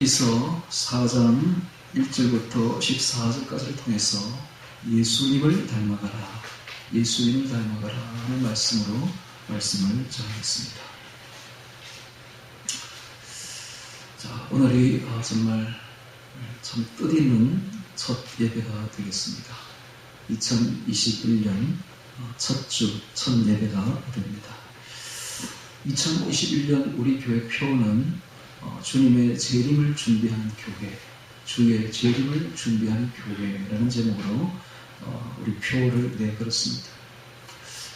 히브리서 4장 1절부터 14절까지를 통해서 예수님을 닮아가라, 예수님을 닮아가라 하는 말씀으로 말씀을 전하겠습니다. 자, 오늘이 정말 참 뜻있는 첫 예배가 되겠습니다. 2021년 첫 주, 첫 예배가 됩니다. 2021년 우리 교회 표어는 주님의 재림을 준비하는 교회, 주의 재림을 준비하는 교회라는 제목으로 우리 표어를 내걸었습니다.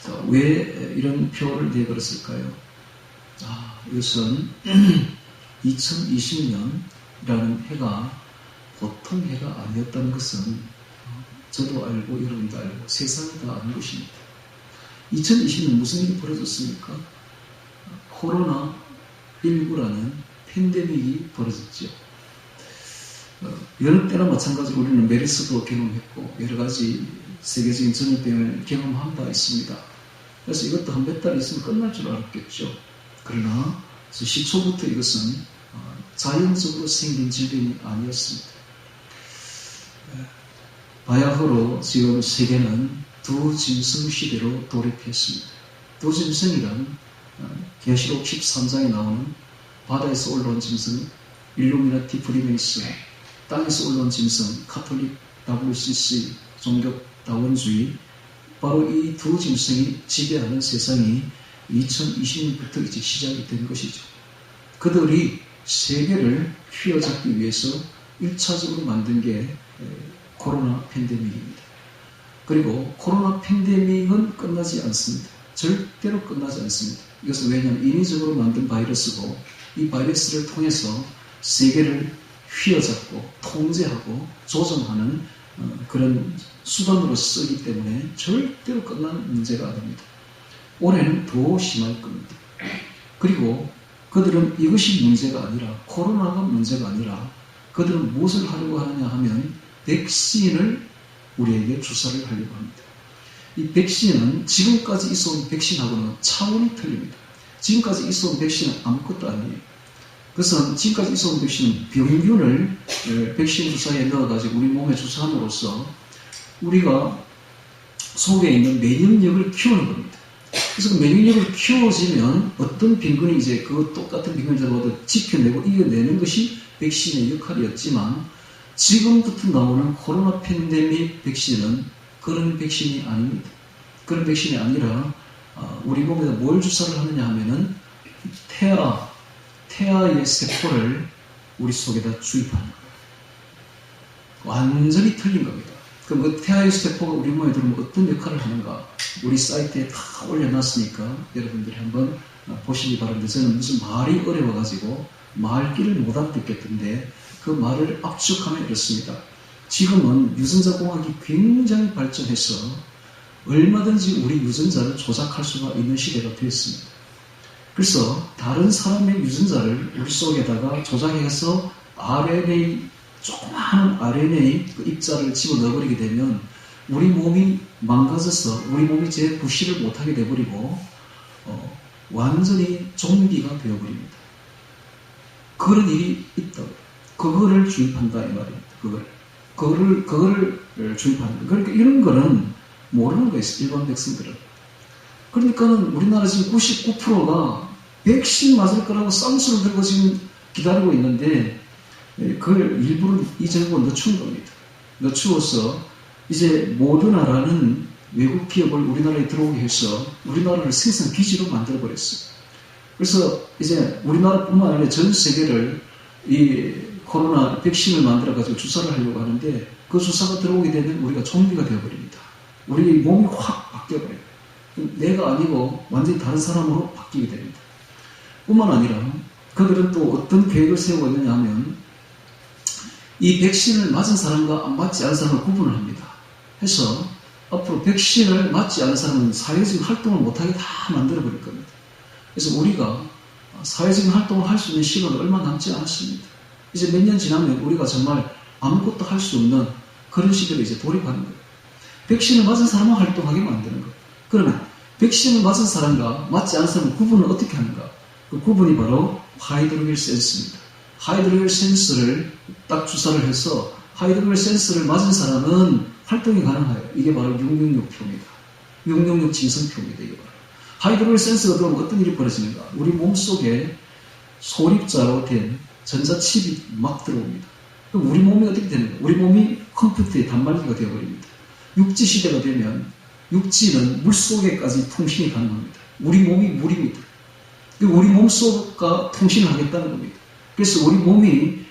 자, 왜 이런 표어를 내걸었을까요? 이것은 2020년이라는 해가 보통 해가 아니었다는 것은 저도 알고 여러분도 알고 세상이 다 아는 것입니다. 2020년 무슨 일이 벌어졌습니까? 코로나19라는 팬데믹이 벌어졌죠. 여느 때나 마찬가지로 우리는 메르스도 경험했고 여러 가지 세계적인 전염병을 경험한 바 있습니다. 그래서 이것도 한 몇 달 있으면 끝날 줄 알았겠죠. 그러나 시초부터 이것은 자연적으로 생긴 질병이 아니었습니다. 바야흐로 지금 세계는 두 짐승 시대로 돌입했습니다. 두 짐승이란 계시록 13장에 나오는 바다에서 올라온 짐승 일루미나티 프리메이스, 땅에서 올라온 짐승 카톨릭 WCC 종교 다원주의, 바로 이 두 짐승이 지배하는 세상이 2020년부터 이제 시작이 된 것이죠. 그들이 세계를 휘어잡기 위해서 1차적으로 만든 게 코로나 팬데믹입니다. 그리고 코로나 팬데믹은 끝나지 않습니다. 절대로 끝나지 않습니다. 이것은 왜냐하면 인위적으로 만든 바이러스고 이 바이러스를 통해서 세계를 휘어잡고 통제하고 조정하는 그런 수단으로 쓰기 때문에 절대로 끝나는 문제가 아닙니다. 올해는 더 심할 겁니다. 그리고 그들은 이것이 문제가 아니라, 코로나가 문제가 아니라 그들은 무엇을 하려고 하느냐 하면 백신을 우리에게 주사를 하려고 합니다. 이 백신은 지금까지 있어온 백신하고는 차원이 틀립니다. 지금까지 있어온 백신은 아무것도 아니에요. 그것은 지금까지 있어온 백신은 병균을 백신 주사에 넣어가지고 우리 몸에 주사함으로써 우리가 속에 있는 면역력을 키우는 겁니다. 그래서 그 면역력을 키워지면 어떤 병균이 이제 그 똑같은 병균을 잡아도 지켜내고 이겨내는 것이 백신의 역할이었지만 지금부터 나오는 코로나 팬데믹 백신은 그런 백신이 아닙니다. 그런 백신이 아니라 우리 몸에다 뭘 주사를 하느냐 하면은 태아의 세포를 우리 속에다 주입하는 거예요. 완전히 틀린 겁니다. 그럼 그 태아의 세포가 우리 몸에 들어오면 어떤 역할을 하는가? 우리 사이트에 다 올려놨으니까 여러분들이 한번 보시기 바랍니다. 저는 무슨 말이 어려워가지고 말귀를 못 알아듣겠던데 그 말을 압축하면 이렇습니다. 지금은 유전자 공학이 굉장히 발전해서 얼마든지 우리 유전자를 조작할 수가 있는 시대가 되었습니다. 그래서 다른 사람의 유전자를 우리 속에다가 조작해서 RNA, 조그마한 RNA 그 입자를 집어넣어버리게 되면 우리 몸이 망가져서 우리 몸이 재부시를 못하게 돼버리고 완전히 좀비가 되어버립니다. 그런 일이 있다고. 그거를 주입한다 이 말입니다. 그거를 주입하는 거예요. 그러니까 이런 거는 모르는 거예요, 일반 백성들은. 그러니까는 우리나라 지금 99%가 백신 맞을 거라고 쌍수를 들고 지금 기다리고 있는데 그걸 일부러 이 정보를 늦춘 겁니다. 늦추어서 이제 모더나라는 외국 기업을 우리나라에 들어오게 해서 우리나라를 생산 기지로 만들어버렸어요. 그래서 이제 우리나라뿐만 아니라 전 세계를 이 코로나 백신을 만들어가지고 주사를 하려고 하는데 그 주사가 들어오게 되면 우리가 좀비가 되어버립니다. 우리 몸이 확 바뀌어버려요. 내가 아니고 완전히 다른 사람으로 바뀌게 됩니다. 뿐만 아니라 그들은 또 어떤 계획을 세우고 있느냐 하면 이 백신을 맞은 사람과 안 맞지 않은 사람을 구분을 합니다. 해서 앞으로 백신을 맞지 않은 사람은 사회적인 활동을 못하게 다 만들어버릴 겁니다. 그래서 우리가 사회적인 활동을 할 수 있는 시간은 얼마 남지 않았습니다. 이제 몇 년 지나면 우리가 정말 아무것도 할 수 없는 그런 시대로 이제 돌입하는 거예요. 백신을 맞은 사람만 활동하게 만드는 거예요. 그러면 백신을 맞은 사람과 맞지 않은 사람의 구분을 어떻게 하는가? 그 구분이 바로 하이드로겔 센서입니다. 하이드로겔 센서를 딱 주사를 해서 하이드로겔 센서를 맞은 사람은 활동이 가능해요. 이게 바로 666표입니다. 666 징성표입니다. 이게 바로. 하이드로겔 센서가 들어오면 어떤 일이 벌어지는가? 우리 몸속에 소립자로 된 전자칩이 막 들어옵니다. 그럼 우리 몸이 어떻게 되는가? 우리 몸이 컴퓨터의 단말기가 되어버립니다. 육지 시대가 되면 육지는 물속에까지 통신이 가능합니다. 우리 몸이 물입니다. 우리 몸속과 통신을 하겠다는 겁니다. 그래서 우리 몸이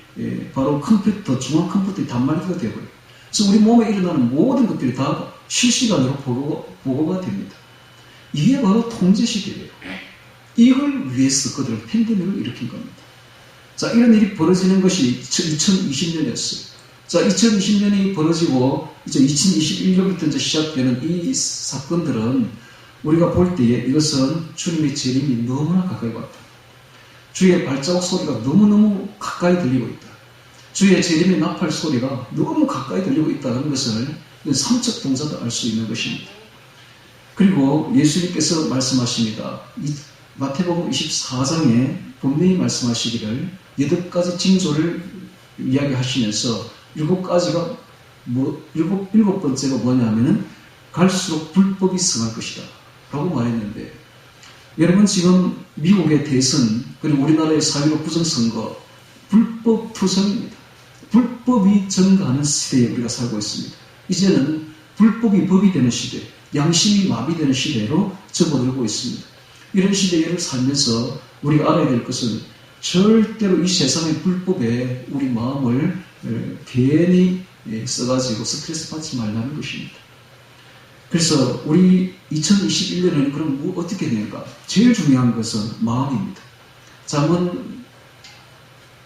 바로 컴퓨터, 중앙 컴퓨터의 단말기가 되어버려요. 그래서 우리 몸에 일어나는 모든 것들이 다 실시간으로 보고가 됩니다. 이게 바로 통제시대예요. 이걸 위해서 그들은 팬데믹을 일으킨 겁니다. 자, 이런 일이 벌어지는 것이 2020년이었어요. 자, 2020년이 벌어지고 이제 2021년부터 이제 시작되는 이 사건들은 우리가 볼 때에 이것은 주님의 재림이 너무나 가까이 왔다. 주의 발자국 소리가 너무너무 가까이 들리고 있다. 주의 재림의 나팔 소리가 너무 가까이 들리고 있다는 것을 삼척 동사도 알 수 있는 것입니다. 그리고 예수님께서 말씀하십니다. 마태복음 24장에 분명히 말씀하시기를 8가지 징조를 이야기하시면서 7가지가 일곱 번째가 뭐냐면은 갈수록 불법이 승할 것이다 라고 말했는데, 여러분 지금 미국의 대선 그리고 우리나라의 4.15 부정선거 불법 투성입니다. 불법이 증가하는 시대에 우리가 살고 있습니다. 이제는 불법이 법이 되는 시대, 양심이 마비되는 시대로 접어들고 있습니다. 이런 시대를 살면서 우리가 알아야 될 것은 절대로 이 세상의 불법에 우리 마음을 괜히 써가지고 스트레스 받지 말라는 것입니다. 그래서 우리 2021년에는 그럼 어떻게 되는가? 제일 중요한 것은 마음입니다. 잠언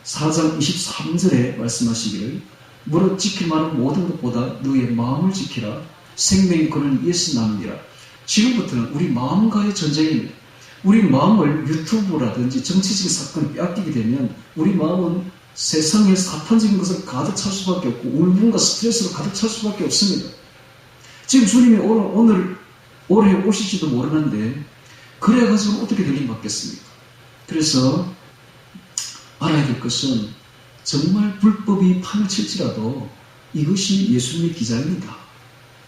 4장 23절에 말씀하시기를 무릇 지킬 만한 모든 것보다 너의 마음을 지키라. 생명이 그를 위해서 나느니라. 지금부터는 우리 마음과의 전쟁입니다. 우리 마음을 유튜브라든지 정치적인 사건을 빼앗기게 되면 우리 마음은 세상에 사탄적인 것을 가득 찰 수밖에 없고 울분과 스트레스로 가득 찰 수밖에 없습니다. 지금 주님이 올해 오실지도 모르는데 그래가지고 어떻게 되긴 받겠습니까? 그래서 알아야 될 것은 정말 불법이 판을 칠지라도 이것이 예수님의 기자입니다.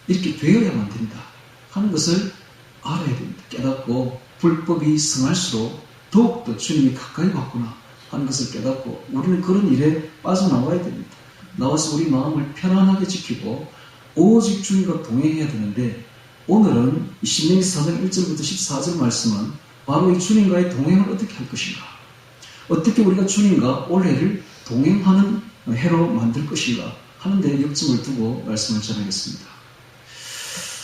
이렇게 되어야만 된다 하는 것을 알아야 됩니다. 깨닫고 불법이 승할수록 더욱더 주님이 가까이 왔구나 하는 것을 깨닫고 우리는 그런 일에 빠져나와야 됩니다. 나와서 우리 마음을 편안하게 지키고 오직 주님과 동행해야 되는데, 오늘은 신명기 4장 1절부터 14절 말씀은 바로 이 주님과의 동행을 어떻게 할 것인가, 어떻게 우리가 주님과 올해를 동행하는 해로 만들 것인가 하는 데 역점을 두고 말씀을 전하겠습니다.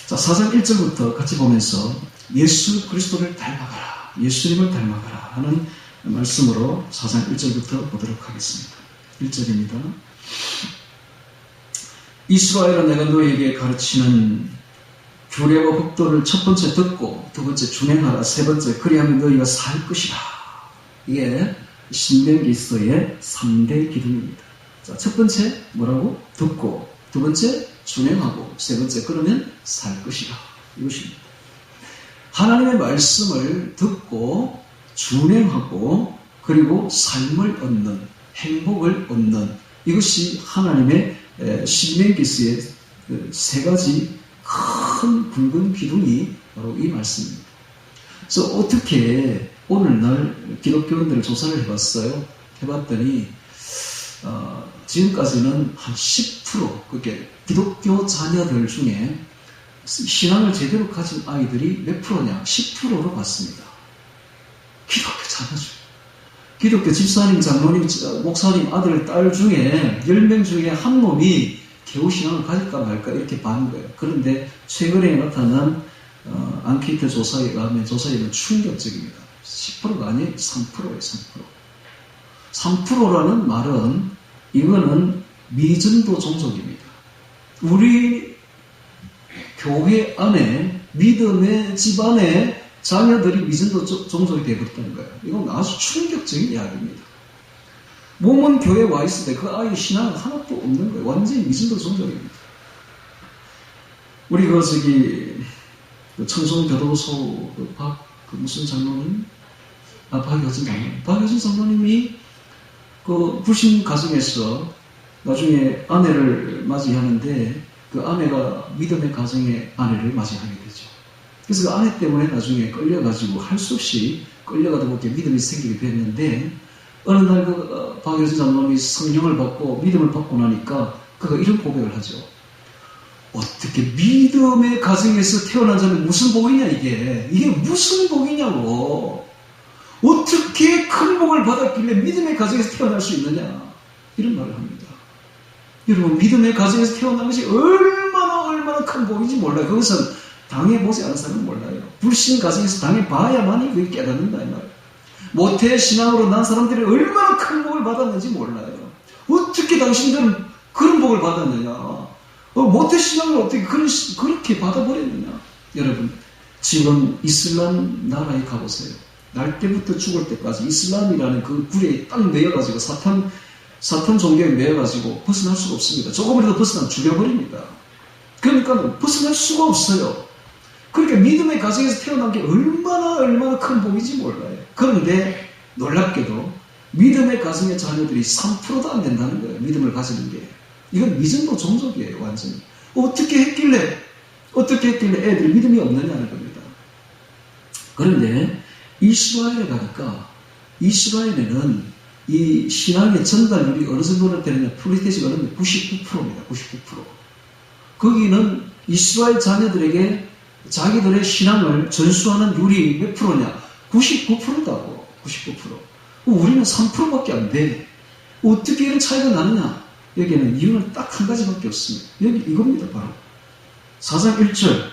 자, 4장 1절부터 같이 보면서 예수 그리스도를 닮아가라, 예수님을 닮아가라 하는 말씀으로 4장 1절부터 보도록 하겠습니다. 1절입니다. 이스라엘아, 내가 너에게 가르치는 규례와 법도를 첫 번째 듣고 두 번째 준행하라, 세 번째 그리하면 너희가 살 것이라. 이게 신명기서의 3대 기둥입니다. 자, 첫 번째 뭐라고? 듣고, 두 번째 준행하고, 세 번째 그러면 살 것이라. 이것입니다. 하나님의 말씀을 듣고 준행하고 그리고 삶을 얻는, 행복을 얻는, 이것이 하나님의 신명기서의 세 가지 큰 굵은 기둥이 바로 이 말씀입니다. 그래서 어떻게 오늘날 기독교인들을 조사를 해봤어요. 해봤더니 지금까지는 한 10%, 그게 기독교 자녀들 중에 신앙을 제대로 가진 아이들이 몇 프로냐? 10%로 봤습니다. 기독교 자녀죠. 기독교 집사님, 장로님, 목사님 아들, 딸 중에 10명 중에 한 놈이 겨우 신앙을 가질까 말까 이렇게 봐는 거예요. 그런데 최근에 나타난 앙케이트 조사에 가면 조사에는 충격적입니다. 10%가 아니에요. 3%예요. 3%. 3%라는 말은 이거는 미전도 종족입니다. 우리 교회 안에 믿음의 집안에 자녀들이 미전도 종족이 되어버렸다는 거예요. 이건 아주 충격적인 이야기입니다. 몸은 교회에 와 있을 때 그 아이의 신앙은 하나도 없는 거예요. 완전히 미전도 종족입니다. 우리 청송교도소 무슨 장로님? 박효진 장로님. 박효진 장로님이 그 불신 가정에서 나중에 아내를 맞이하는데 그 아내가 믿음의 가정의 아내를 맞이하게 되죠. 그래서 그 아내 때문에 나중에 끌려가지고 할 수 없이 끌려가다 보니까 믿음이 생기게 됐는데 어느 날 그 박효진 장로님이 성령을 받고 믿음을 받고 나니까 그가 이런 고백을 하죠. 어떻게 믿음의 가정에서 태어난 자는 무슨 복이냐 이게 무슨 복이냐고. 어떻게 큰 복을 받았길래 믿음의 가정에서 태어날 수 있느냐 이런 말을 합니다. 여러분 믿음의 가정에서 태어난 것이 얼마나 큰 복인지 몰라요. 그것은 당해보지 않은 사람은 몰라요. 불신 가정에서 당해봐야만이 그게 깨닫는다 이 말이에요. 모태 신앙으로 난 사람들이 얼마나 큰 복을 받았는지 몰라요. 어떻게 당신들은 그런 복을 받았느냐. 모태 신앙을 어떻게 그렇게 받아버렸느냐. 여러분 지금 이슬람 나라에 가보세요. 날 때부터 죽을 때까지 이슬람이라는 그 굴에 딱 매여가지고 사탄 종교에 매여가지고 벗어날 수가 없습니다. 조금이라도 벗어나면 죽여버립니다. 그러니까 벗어날 수가 없어요. 그러니까 믿음의 가정에서 태어난 게 얼마나 큰 복인지 몰라요. 그런데 놀랍게도 믿음의 가정의 자녀들이 3%도 안 된다는 거예요. 믿음을 가지는 게. 이건 미전도 종족이에요. 완전히. 어떻게 했길래 애들이 믿음이 없느냐는 겁니다. 그런데 이스라엘에 가니까 이스라엘에는 이 신앙의 전달률이 어느 정도나 되느냐. 프리테시가 어느 99%입니다. 99%. 거기는 이스라엘 자녀들에게 자기들의 신앙을 전수하는 율이 몇 프로냐? 99%다고. 99%. 우리는 3%밖에 안 돼. 어떻게 이런 차이가 나느냐? 여기에는 이유는 딱 한 가지밖에 없습니다. 여기 이겁니다. 바로 4장 1절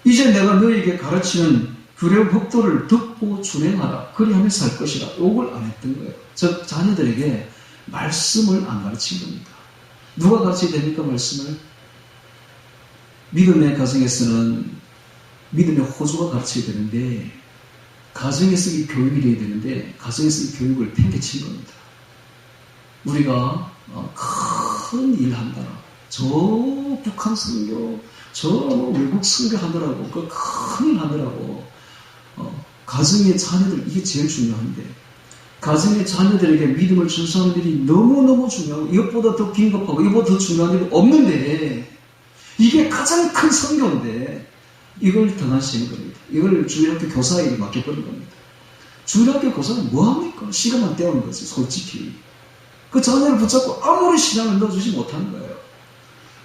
이제 내가 너에게 가르치는 규례 법도를 듣고 준행하라. 그리하면 살 것이라. 욕을 안 했던 거예요. 즉 자녀들에게 말씀을 안 가르친 겁니다. 누가 가르쳐야 됩니까? 말씀을? 믿음의 가정에서는 믿음의 호주가 가르쳐야 되는데 가정에서 이 교육이 돼야 되는데 가정에서 이 교육을 팽개친 겁니다. 우리가 큰 일 한다라. 저 북한 선교, 저 외국 선교 하느라고 그 큰 일 하느라고 가정의 자녀들 이게 제일 중요한데 가정의 자녀들에게 믿음을 전수하는 일이 너무너무 중요하고 이것보다 더 긴급하고 이것보다 더 중요한 일이 없는데 이게 가장 큰 선교인데 이걸 등한시한 겁니다. 이걸 주일학교 교사에게 맡겨버린 겁니다. 주일학교 교사는 뭐합니까? 시간만 때우는 거지 솔직히. 그 자녀를 붙잡고 아무리 신앙을 넣어주지 못하는 거예요.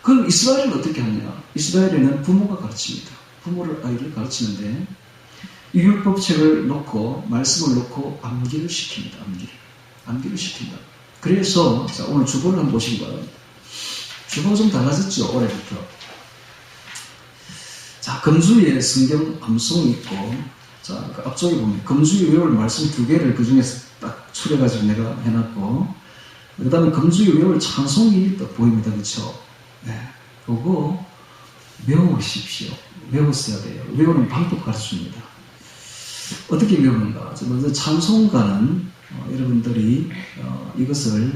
그럼 이스라엘은 어떻게 하느냐? 이스라엘에는 부모가 가르칩니다. 부모를 아이를 가르치는데 이 율법책을 놓고 말씀을 놓고 암기를 시킵니다. 암기를 시킨다. 그래서 자, 오늘 주보를 한번 보시기 바랍니다. 주보가 좀 달라졌죠. 올해부터. 자, 금주에 성경 암송이 있고 자, 그 앞쪽에 보면 금주에 외울 말씀 2개를 그 중에서 딱 추려가지고 내가 해놨고 그 다음에 금주에 외울 찬송이 또 보입니다. 그렇죠? 네. 그거 외우십시오. 외웠어야 돼요. 외우는 방법 가르쳐줍니다. 어떻게 외우는가? 먼저 찬송가는 여러분들이 이것을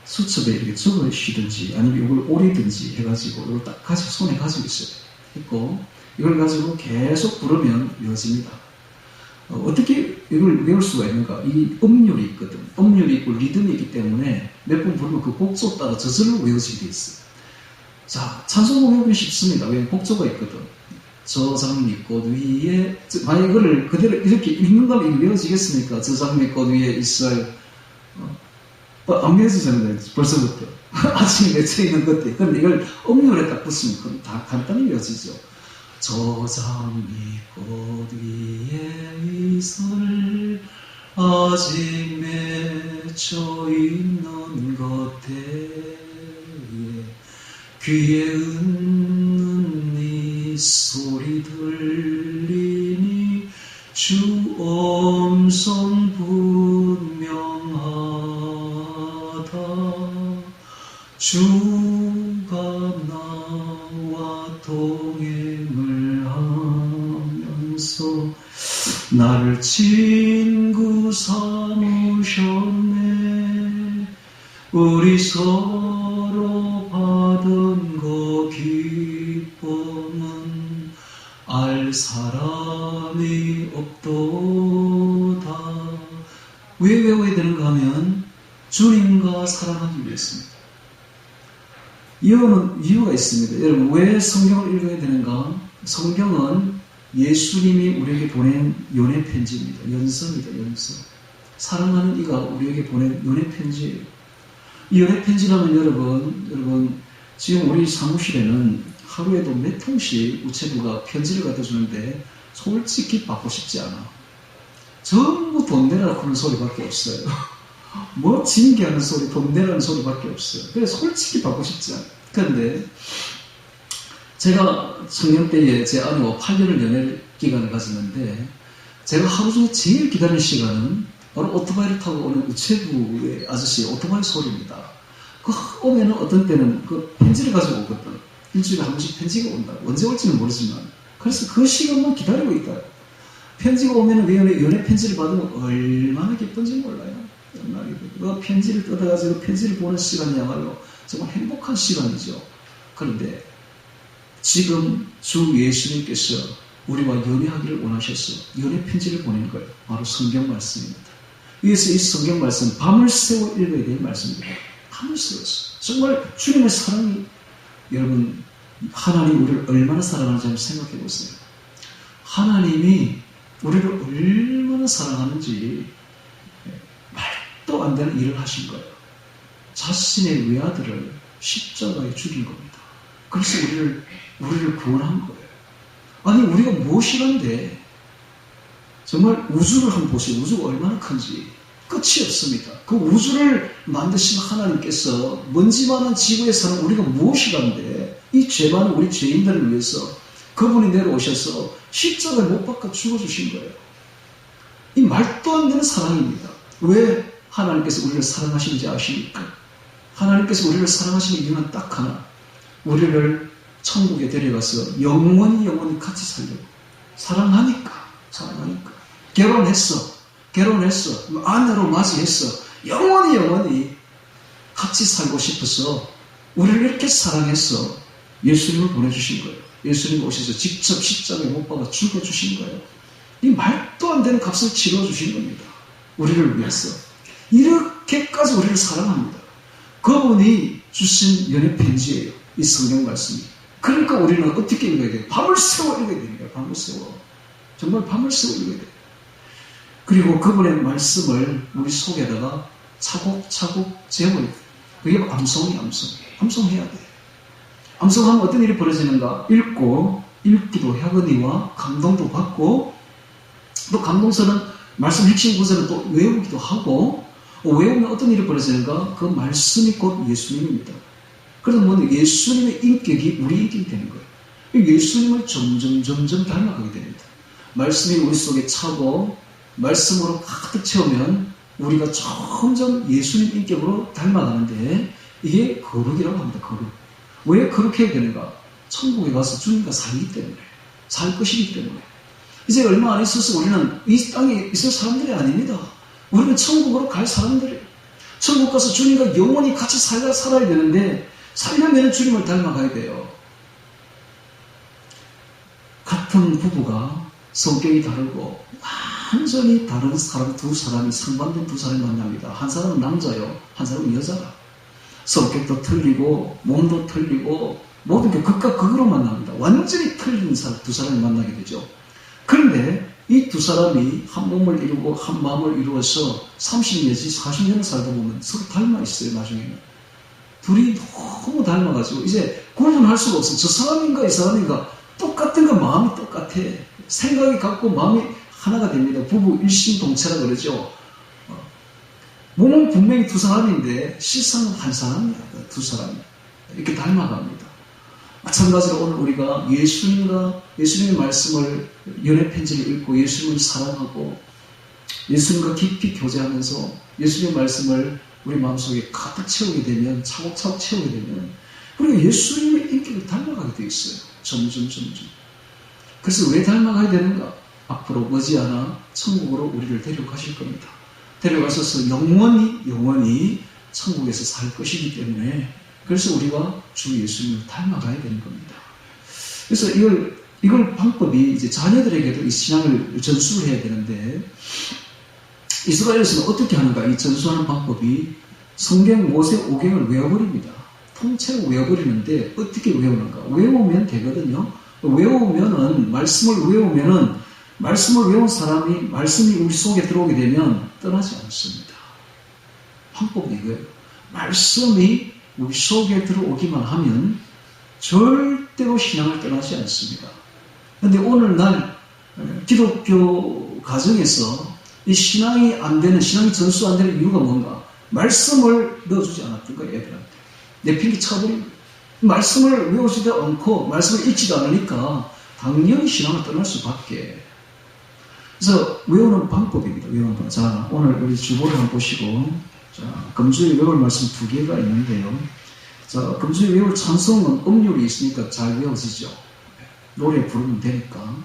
수첩에 이렇게 적으시든지 아니면 이걸 오리든지 해가지고 이걸 딱 가지고 손에 가지고 있어요. 있고 이걸 가지고 계속 부르면 외워집니다. 어떻게 이걸 외울 수가 있는가? 이 음률이 있거든. 음률이 있고 리듬이 있기 때문에 몇 번 부르면 그 곡조 따라 저절로 외워지게 돼 있어요. 자, 찬송을 외우기 쉽습니다. 왜? 곡조가 있거든. 저장미 꽃 위에 만약 이거를 그대로 이렇게 읽는다면 이거 외워지겠습니까? 저장미 꽃 위에 있을 안 외워지잖아요. 벌써부터. 아침에 맺혀 있는 것들. 그런데 이걸 음률에 딱 붙이면 그건 다 간단히 외워지죠. 저장미 꽃 위에 있을 아직 맺혀 있는 것에 귀에 웃는 이 소리 들리니 주 음성 분명하다. 주가 나와 동행을 하면서 나를 친구 삼으셨네. 우리 서로 받은 거 기쁨은 알 사람이 없도다. 왜 외워야 되는가 하면 사랑과 사랑하기 위해서입니다. 이유가 있습니다. 여러분, 왜 성경을 읽어야 되는가? 성경은 예수님이 우리에게 보낸 연애 편지입니다. 연서입니다. 연서. 사랑하는 이가 우리에게 보낸 연애 편지예요. 이 연애 편지라면 여러분 지금 우리 사무실에는 하루에도 몇 통씩 우체부가 편지를 갖다 주는데 솔직히 받고 싶지 않아. 전부 돈 내라 그런 소리밖에 없어요. 뭐 징계하는 소리, 돈 내라는 소리밖에 없어요. 그래서 솔직히 받고 싶지 않아. 그런데 제가 청년 때에 제 아내와 8년을 연애 기간을 가졌는데 제가 하루 중에 제일 기다리는 시간은 바로 오토바이를 타고 오는 우체부의 아저씨의 오토바이 소리입니다. 그 오면은 어떤 때는 그 편지를 가지고 오거든. 일주일에 한 번씩 편지가 온다. 언제 올지는 모르지만. 그래서 그 시간만 기다리고 있다. 편지가 오면은 내 연애 편지를 받으면 얼마나 기쁜지 몰라요. 얼마나 기쁜지. 그 편지를 뜯어가지고 편지를 보는 시간이야말로 정말 행복한 시간이죠. 그런데 지금 주 예수님께서 우리와 연애하기를 원하셔서 연애 편지를 보낸 거예요. 바로 성경 말씀입니다. 그래서 이 성경 말씀 밤을 새워 읽어야 될 말씀입니다. 밤을 새웠어. 정말 주님의 사랑이 여러분 하나님 우리를 얼마나 사랑하는지 한번 생각해 보세요. 하나님이 우리를 얼마나 사랑하는지 말도 안 되는 일을 하신 거예요. 자신의 외아들을 십자가에 죽인 겁니다. 그래서 우리를 구원한 거예요. 아니 우리가 무엇이란데 정말 우주를 한번 보세요. 우주가 얼마나 큰지 끝이 없습니다. 그 우주를 만드신 하나님께서 먼지만한 지구에 사는 우리가 무엇이란데 이 죄 많은 우리 죄인들을 위해서 그분이 내려오셔서 십자가에 못 박아 죽어주신 거예요. 이 말도 안 되는 사랑입니다. 왜 하나님께서 우리를 사랑하시는지 아십니까? 하나님께서 우리를 사랑하시는 이유는 딱 하나. 우리를 천국에 데려가서 영원히 같이 살려고. 사랑하니까. 결혼했어. 아내로 맞이했어. 영원히 같이 살고 싶어서 우리를 이렇게 사랑해서 예수님을 보내주신 거예요. 예수님 오셔서 직접 십자가에 못 박아 죽어주신 거예요. 이 말도 안 되는 값을 치러주신 겁니다. 우리를 위해서. 이렇게까지 우리를 사랑합니다. 그분이 주신 연애 편지예요. 이 성경 말씀이. 그러니까 우리는 어떻게 읽어야 돼요? 밤을 새워 읽어야 됩니다. 밤을 새워. 정말 밤을 새워 읽어야 돼요. 그리고 그분의 말씀을 우리 속에다가 차곡차곡 재워야 돼요. 그게 암송해야 돼요. 암송하면 어떤 일이 벌어지는가? 읽기도 하거니와 감동도 받고 또 감동서는 말씀 핵심 구절은 또 외우기도 하고 외우면 어떤 일이 벌어지는가? 그 말씀이 곧 예수님입니다. 그러면 예수님의 인격이 우리 인격이 되는 거예요. 예수님을 점점 닮아가게 됩니다. 말씀이 우리 속에 차고 말씀으로 가득 채우면 우리가 점점 예수님 인격으로 닮아가는데 이게 거룩이라고 합니다. 거룩. 왜 그렇게 해야 되는가? 천국에 가서 주님과 살기 때문에 살 것이기 때문에 이제 얼마 안 있어서 우리는 이 땅에 있을 사람들이 아닙니다. 우리는 천국으로 갈 사람들이에요. 천국 가서 주님과 영원히 같이 살아야 되는데 살려면 주님을 닮아가야 돼요. 같은 부부가 성격이 다르고 완전히 다른 사람 두 사람이 상반된 두 사람이 만납니다. 한 사람은 남자요, 한 사람은 여자라. 성격도 틀리고 몸도 틀리고 모든 게 극과 극으로 만납니다. 완전히 틀린 사람 두 사람이 만나게 되죠. 그런데 이 두 사람이 한 몸을 이루고 한 마음을 이루어서 30 내지 40년을 살다 보면 서로 닮아 있어요. 나중에는 둘이 너무 닮아가지고 이제 구분할 수가 없어요. 저 사람인가 이 사람인가 똑같은가 마음이 똑같아. 생각이 같고 마음이 하나가 됩니다. 부부 일심동체라 그러죠. 몸은 분명히 두 사람인데 실상은 한 사람이야. 두 사람이 이렇게 닮아갑니다. 마찬가지로 오늘 우리가 예수님의 말씀을 연애 편지를 읽고 예수님을 사랑하고 예수님과 깊이 교제하면서 예수님의 말씀을 우리 마음속에 가득 채우게 되면 차곡차곡 채우게 되면 우리가 예수님의 인격을 닮아가게 되어 있어요. 점점. 그래서 왜 닮아가야 되는가? 앞으로 머지않아 천국으로 우리를 데려가실 겁니다. 데려가셔서 영원히 천국에서 살 것이기 때문에 그래서 우리가 주 예수님을 닮아가야 되는 겁니다. 그래서 이걸 방법이 이제 자녀들에게도 이 신앙을 전수를 해야 되는데 이스라엘에서는 어떻게 하는가? 이 전수하는 방법이 성경 모세 5경을 외워버립니다. 통째로 외워버리는데 어떻게 외우는가? 외우면 되거든요. 외우면은, 말씀을 외운 사람이 말씀이 우리 속에 들어오게 되면 떠나지 않습니다. 방법이 이거예요. 말씀이 우리 속에 들어오기만 하면 절대로 신앙을 떠나지 않습니다. 그런데 오늘날 기독교 가정에서 이 신앙이 안 되는, 신앙이 전수 안 되는 이유가 뭔가? 말씀을 넣어주지 않았던 거예요, 애들한테. 내팽개 쳐버리고. 말씀을 외우지도 않고, 말씀을 읽지도 않으니까, 당연히 신앙을 떠날 수밖에. 그래서 외우는 방법입니다, 외우는 방법. 자, 오늘 우리 주보를 한번 보시고, 자, 금주에 외울 말씀 2개가 있는데요. 자, 금주에 외울 찬송은 음률이 있으니까 잘 외워지죠. 노래 부르면 되니까.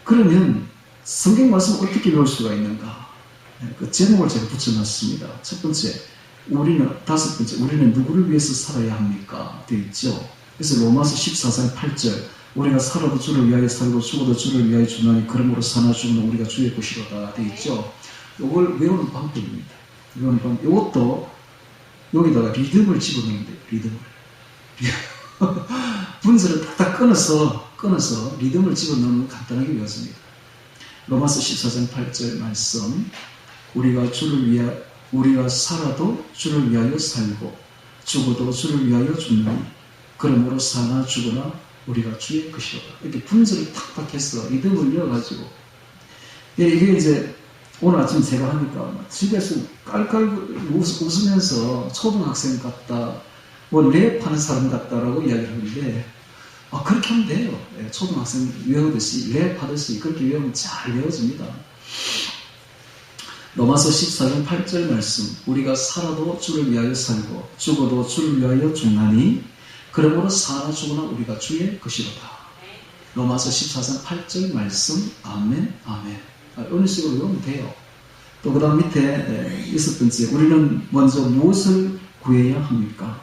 그러면, 성경 말씀 어떻게 배울 수가 있는가? 그 제목을 제가 붙여놨습니다. 첫 번째, 다섯 번째, 우리는 누구를 위해서 살아야 합니까? 되어 있죠. 그래서 로마서 14장 8절, 우리가 살아도 주를 위하여 살고 죽어도 주를 위하여 주나니 그러므로 사나 죽으면 우리가 주의 것이로다. 되어 있죠. 이걸 외우는 방법입니다. 외우는 방법. 이것도 여기다가 리듬을 집어넣으면 돼요. 리듬을. 분수를 딱딱 끊어서 리듬을 집어넣으면 간단하게 외워집니다. 로마서 14장 8절 말씀, 우리가 살아도 주를 위하여 살고 죽어도 주를 위하여 죽나니 그러므로 사나 죽으나 우리가 주의 것이로다. 이렇게 분수를 탁탁 해서 리듬을 이어가지고, 이게 이제 오늘 아침 제가 하니까 집에서 깔깔 웃으면서 초등학생 같다, 뭐 랩하는 사람 같다라고 이야기를 하는데, 그렇게 하면 돼요. 초등학생 외우듯이, 랩하듯이 그렇게 외우면 잘 외워집니다. 로마서 14장 8절 말씀, 우리가 살아도 주를 위하여 살고 죽어도 주를 위하여 죽나니 그러므로 사나 죽으나 우리가 주의 것이로다. 로마서 14장 8절 말씀, 아멘, 아멘. 이런 식으로 외우면 돼요. 또 그 다음 밑에 여섯 번째, 우리는 먼저 무엇을 구해야 합니까?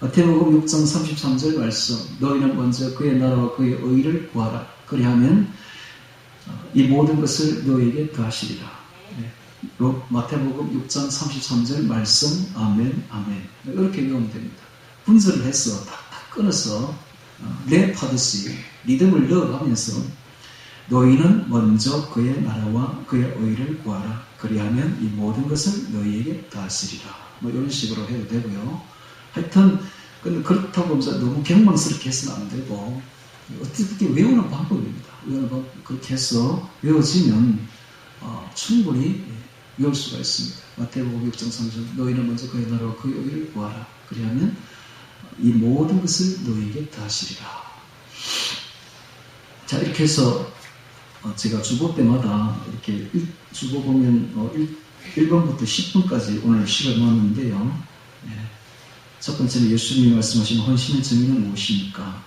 마태복음 6장 33절 말씀, 너희는 먼저 그의 나라와 그의 의를 구하라. 그리하면 이 모든 것을 너희에게 더하시리라. 마태복음 6장 33절 말씀, 아멘, 아멘. 이렇게 외우면 됩니다. 분석을 해서 탁탁 끊어서 랩하듯이 리듬을 넣어가면서 너희는 먼저 그의 나라와 그의 의를 구하라. 그리하면 이 모든 것을 너희에게 더하시리라. 뭐 이런 식으로 해도 되고요. 하여튼 근데 그렇다고 너무 경망스럽게 해서는 안 되고 어떻게 외우는 방법입니다. 외우는 방법 그렇게 해서 외워지면 충분히 외울 수가 있습니다. 마태복음 6장 3절, 너희는 먼저 그의 나라와 그의 의를 구하라. 그리하면 이 모든 것을 너희에게 더하시리라. 자, 이렇게 해서 제가 주보 때마다 이렇게 주보 보면 1번부터 10번까지 오늘 시간 놓았는데요. 첫 번째는 예수님이 말씀하신 헌신의 정의는 무엇입니까?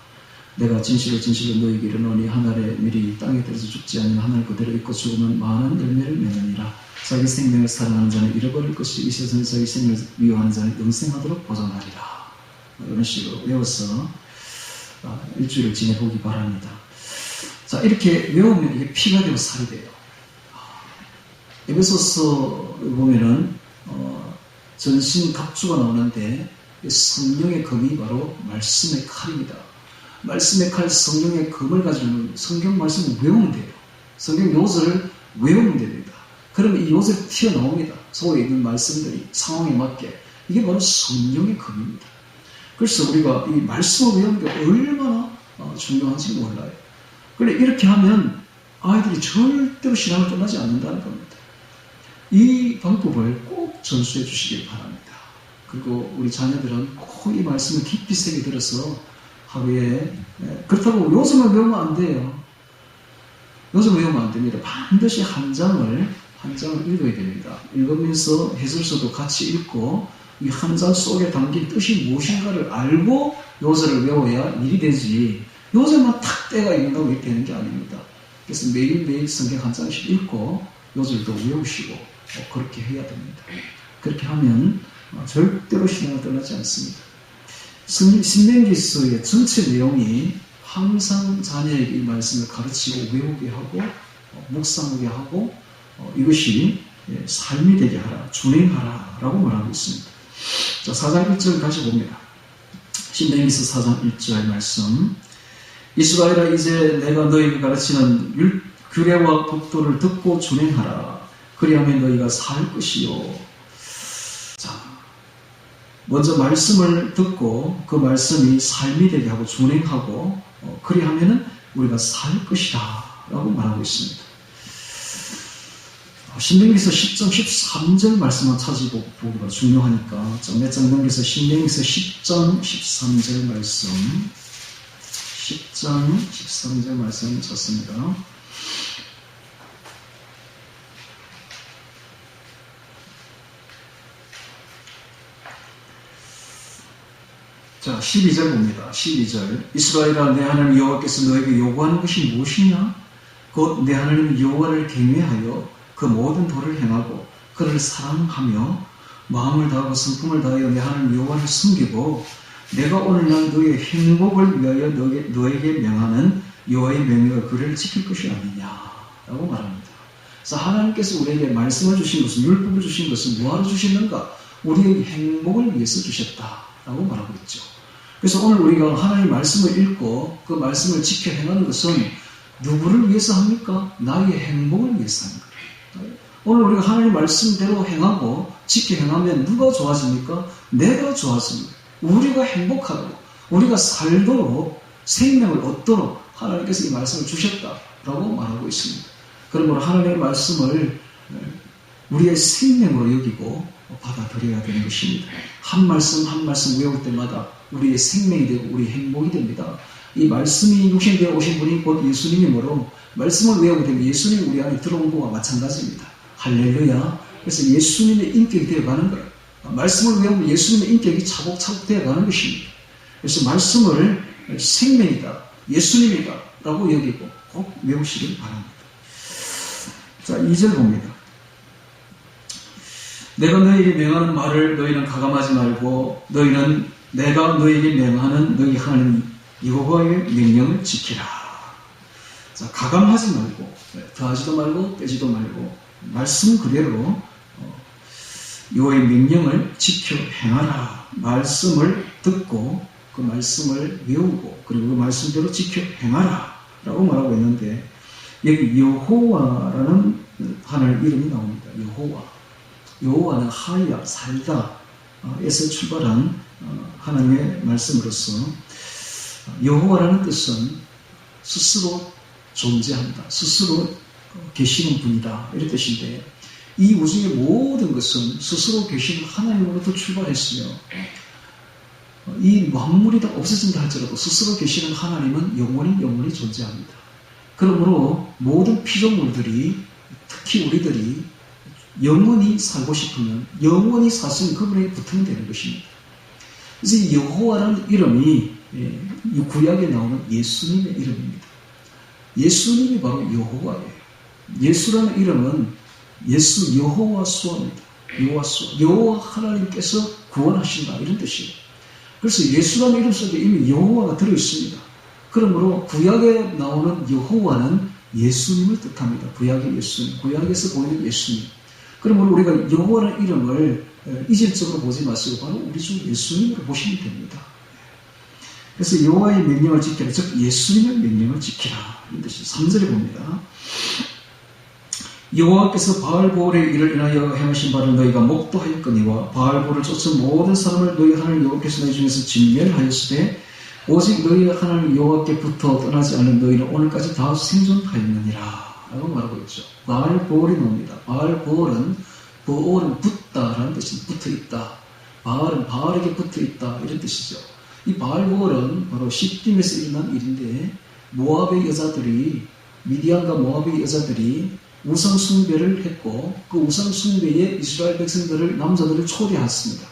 내가 진실로 너희에게 이르노니 한 알의 밀이 땅에 떨어져 죽지 않으면 한 알 그대로 있고 죽으면 많은 열매를 맺느니라. 자기 생명을 사랑하는 자는 잃어버릴 것이 이 세상에 자기 생명을 미워하는 자는 영생하도록 보존하리라. 이런 식으로 외워서 일주일을 지내보기 바랍니다. 자, 이렇게 외우면 이게 피가 되고 살이 돼요. 에베소서 보면은 전신 갑주가 나오는데 성령의 검이 바로 말씀의 칼입니다. 말씀의 칼, 성령의 검을 가지고 성경 말씀을 외우면 돼요. 성경 요절을 외우면 됩니다. 그러면 이 요절이 튀어나옵니다. 속에 있는 말씀들이 상황에 맞게. 이게 바로 성령의 검입니다. 그래서 우리가 이 말씀을 외우는 게 얼마나 중요한지 몰라요. 그런데 이렇게 하면 아이들이 절대로 신앙을 떠나지 않는다는 겁니다. 이 방법을 꼭 전수해 주시길 바랍니다. 그리고 우리 자녀들은 꼭 이 말씀을 깊이 새겨 들어서 하루에, 그렇다고 요즘을 외우면 안 돼요. 요즘 외우면 안 됩니다. 반드시 한 장을 읽어야 됩니다. 읽으면서 해설서도 같이 읽고 이 한 장 속에 담긴 뜻이 무엇인가를 알고 요절을 외워야 일이 되지, 요절만 탁 떼가 읽는다고 이렇게 되는 게 아닙니다. 그래서 매일매일 성경 한 장씩 읽고 요절도 외우시고 그렇게 해야 됩니다. 그렇게 하면 절대로 신앙을 떠나지 않습니다. 신명기서의 전체 내용이 항상 자녀에게 이 말씀을 가르치고 외우게 하고 묵상하게 하고 이것이 삶이 되게 하라, 준행하라 라고 말하고 있습니다. 자, 4장 1절 다시 봅니다. 신명기서 4장 1절 말씀. 이스라엘아, 이제 내가 너희에게 가르치는 규례와 법도를 듣고 준행하라. 그리하면 너희가 살 것이요. 자, 먼저 말씀을 듣고 그 말씀이 삶이 되게 하고 준행하고 그리하면 우리가 살 것이다 라고 말하고 있습니다. 신명기서 10장 13절 말씀만 찾아보기가 중요하니까 몇 장 넘겨서 신명기서 10장 13절 말씀 10장 13절 말씀 찾습니다. 자, 12절 봅니다. 12절. 이스라엘아, 내 하나님 여호와께서 너에게 요구하는 것이 무엇이냐? 곧 내 하나님 여호와를 경외하여 그 모든 도를 행하고 그를 사랑하며 마음을 다하고 성품을 다하여 내 하나님 여호와를 섬기고 내가 오늘날 너의 행복을 위하여 너에게 명하는 여호와의 명령과 규례를 지킬 것이 아니냐라고 말합니다. 그래서 하나님께서 우리에게 말씀을 주신 것은, 율법을 주신 것은 뭐하러 주셨는가? 우리의 행복을 위해서 주셨다라고 말하고 있죠. 그래서 오늘 우리가 하나님의 말씀을 읽고 그 말씀을 지켜 행하는 것은 누구를 위해서 합니까? 나의 행복을 위해서 합니다. 오늘 우리가 하나님의 말씀대로 행하고 지켜 행하면 누가 좋아집니까? 내가 좋아집니다. 우리가 행복하고 우리가 살도록 생명을 얻도록 하나님께서 이 말씀을 주셨다라고 말하고 있습니다. 그러므로 하나님의 말씀을 우리의 생명으로 여기고 받아들여야 되는 것입니다. 한 말씀 한 말씀 외울 때마다 우리의 생명이 되고 우리의 행복이 됩니다. 이 말씀이 육신되어 오신 분이 곧 예수님이므로 말씀을 외우게 되면 예수님이 우리 안에 들어온 것과 마찬가지입니다. 할렐루야. 그래서 예수님의 인격이 되어가는 거예요. 말씀을 외우면 예수님의 인격이 차곡차곡 되어가는 것입니다. 그래서 말씀을 생명이다, 예수님이다 라고 여기고 꼭 외우시길 바랍니다. 자, 2절 봅니다. 내가 너희에게 명하는 말을 너희는 가감하지 말고 너희는 내가 너희에게 명하는 너희 하나님 여호와의 명령을 지키라. 자, 가감하지 말고 더하지도 말고 빼지도 말고 말씀 그대로 여호와의 명령을 지켜 행하라. 말씀을 듣고 그 말씀을 외우고 그리고 그 말씀대로 지켜 행하라 라고 말하고 있는데 여기 여호와라는 하나님의 이름이 나옵니다. 여호와는 하야, 살다 에서 출발한 하나님의 말씀으로서 여호와라는 뜻은 스스로 존재한다, 스스로 계시는 분이다 이런 뜻인데 이 우주의 모든 것은 스스로 계시는 하나님으로부터 출발했으며 이 만물이 다 없어진다 할지라도 스스로 계시는 하나님은 영원히 존재합니다. 그러므로 모든 피조물들이 특히 우리들이 영원히 살고 싶으면 영원히 사실 그분에게 붙으면 되는 것입니다. 그래서 이 여호와라는 이름이 이 구약에 나오는 예수님의 이름입니다. 예수님이 바로 여호와예요. 예수라는 이름은 예수 여호와 수어입니다. 여호와 하나님께서 구원하신다 이런 뜻이에요. 그래서 예수라는 이름 속에 이미 여호와가 들어있습니다. 그러므로 구약에 나오는 여호와는 예수님을 뜻합니다. 구약의 예수님, 구약에서 보이는 예수님. 그러므로 우리가 여호와라는 이름을 이질적으로 보지 마시고 바로 우리 주 예수님으로 보시면 됩니다. 그래서 여호와의 명령을 지키라, 즉 예수님의 명령을 지키라 이런 뜻이 3절에 봅니다. 여호와께서 바알보올의 일을 인하여 행하신 바를 너희가 목도하였거니와 바알보올을 쫓은 모든 사람을 너희 하나님 여호와께서 너희 중에서 진멸하였으되 오직 너희 하나님 여호와께부터 떠나지 않은 너희는 오늘까지 다 생존하였느니라 라고 말하고 있죠. 바알보올이 나옵니다. 바알보올은 붙다라는 뜻입니다. 붙어있다. 바알은 바알에게 붙어있다 이런 뜻이죠. 이 바알보올은 바로 시딤에서 일어난 일인데 모압의 여자들이 미디안과 모압의 여자들이 우상 숭배를 했고 그 우상 숭배에 이스라엘 백성들을 남자들을 초대했습니다.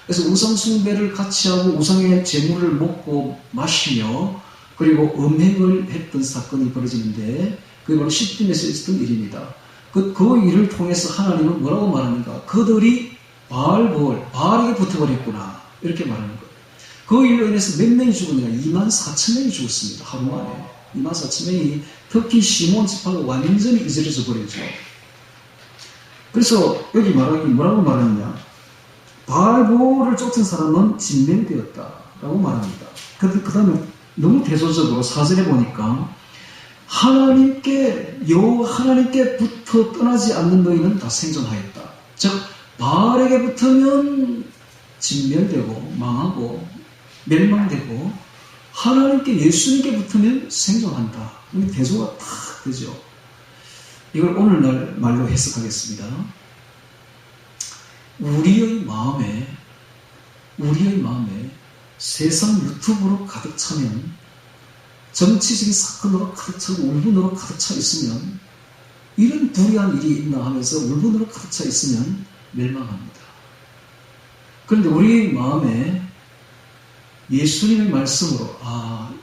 그래서 우상 숭배를 같이 하고 우상의 제물을 먹고 마시며 그리고 음행을 했던 사건이 벌어지는데 그게 바로 시딤에서 있었던 일입니다. 그 일을 통해서 하나님은 뭐라고 말하는가? 그들이 바알에게 붙어버렸구나 이렇게 말하는 거예요. 그 일로 인해서 몇 명이 죽었느냐? 24,000명이 죽었습니다. 하루 만에 24,000명이 특히 시몬 지파가 완전히 이스라엘에서 버렸죠. 그래서 여기 뭐라고 말하느냐? 바알보를 쫓은 사람은 진멸되었다라고 말합니다. 그 다음에 너무 대조적으로 4절에 보니까 하나님께부터 떠나지 않는 너희는 다 생존하였다. 즉 바알에게 붙으면 진멸되고 망하고 멸망되고 하나님께 예수님께 붙으면 생존한다. 대조가 딱 되죠. 이걸 오늘날 말로 해석하겠습니다. 우리의 마음에 세상 유튜브로 가득 차면, 정치적인 사건으로 가득 차고 울분으로 가득 차 있으면, 이런 불의한 일이 있나 하면서 울분으로 가득 차 있으면 멸망합니다. 그런데 우리 마음에 예수님의 말씀으로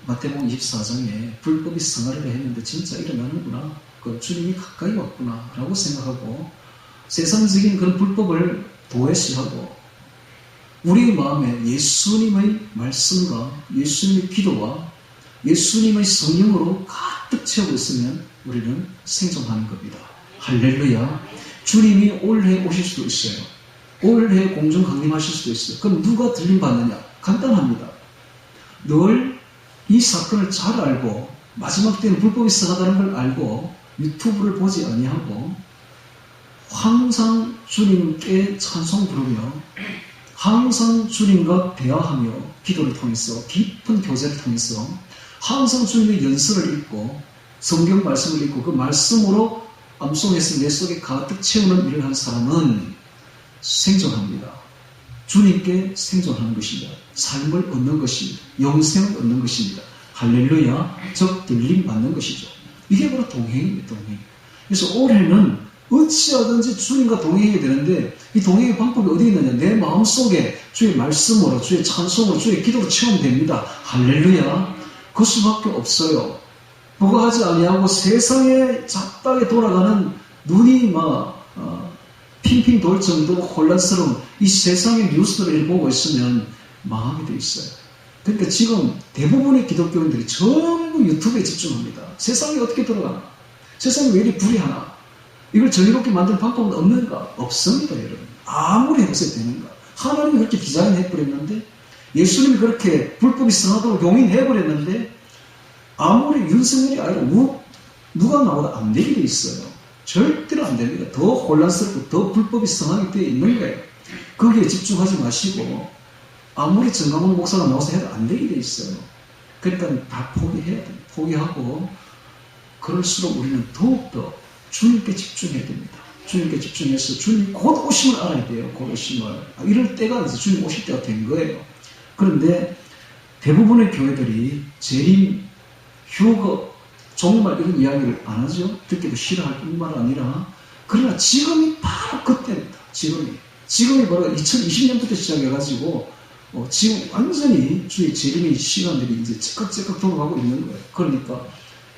마태복음 24장에 불법이 성하리라 했는데 진짜 일어나는구나, 그 주님이 가까이 왔구나 라고 생각하고 세상적인 그런 불법을 도외시하고 우리 마음에 예수님의 말씀과 예수님의 기도와 예수님의 성령으로 가득 채우고 있으면 우리는 생존하는 겁니다. 할렐루야. 주님이 올해 오실 수도 있어요. 올해 공중 강림하실 수도 있어요. 그럼 누가 들림받느냐? 간단합니다. 늘 이 사건을 잘 알고 마지막 때는 불법이 성하다는 걸 알고 유튜브를 보지 아니하고 항상 주님께 찬송 부르며 항상 주님과 대화하며 기도를 통해서 깊은 교제를 통해서 항상 주님의 연설을 읽고 성경 말씀을 읽고 그 말씀으로 암송해서 내 속에 가득 채우는 일을 한 사람은 생존합니다. 주님께 생존하는 것입니다. 삶을 얻는 것입니다. 영생을 얻는 것입니다. 할렐루야. 즉 들림 받는 것이죠. 이게 바로 동행입니다. 동행. 그래서 올해는 어찌하든지 주님과 동행해야 되는데 이 동행의 방법이 어디 있느냐? 내 마음속에 주의 말씀으로 주의 찬송으로 주의 기도로 채우면 됩니다. 할렐루야. 그 수밖에 없어요. 그거 하지 아니하고 세상에 잡다하게 돌아가는 눈이 핑핑 돌 정도로 혼란스러운 이 세상의 뉴스를 보고 있으면 망하게 돼 있어요. 그러니까 지금 대부분의 기독교인들이 전부 유튜브에 집중합니다. 세상이 어떻게 돌아가나? 세상이 왜 이리 불의하나? 이걸 정의롭게 만드는 방법은 없는가? 없습니다, 여러분. 아무리 해보세요 되는가? 하나님이 그렇게 디자인해버렸는데, 예수님이 그렇게 불법이 성하도록 용인해버렸는데, 아무리 윤석열이 아니라 누가 나와도 안 되게 돼 있어요. 절대로 안 됩니다. 더 혼란스럽고 더 불법이 성하게 되어 있는 거예요. 거기에 집중하지 마시고, 아무리 정강훈 목사가 나와서 해도 안 되게 돼 있어요. 그러니까 다 포기해야 돼요. 포기하고, 그럴수록 우리는 더욱더 주님께 집중해야 됩니다. 주님께 집중해서 주님 곧 오심을 알아야 돼요. 곧 오심을. 이럴 때가 이제 주님 오실 때가 된 거예요. 그런데 대부분의 교회들이 재림, 휴거, 정말 이런 이야기를 안 하죠. 듣기도 싫어할 뿐만 아니라 그러나 지금이 바로 그때입니다. 지금이 바로 2020년부터 시작해가지고 지금 완전히 주의 재림의 시간들이 이제 째깍째깍 돌아가고 있는 거예요. 그러니까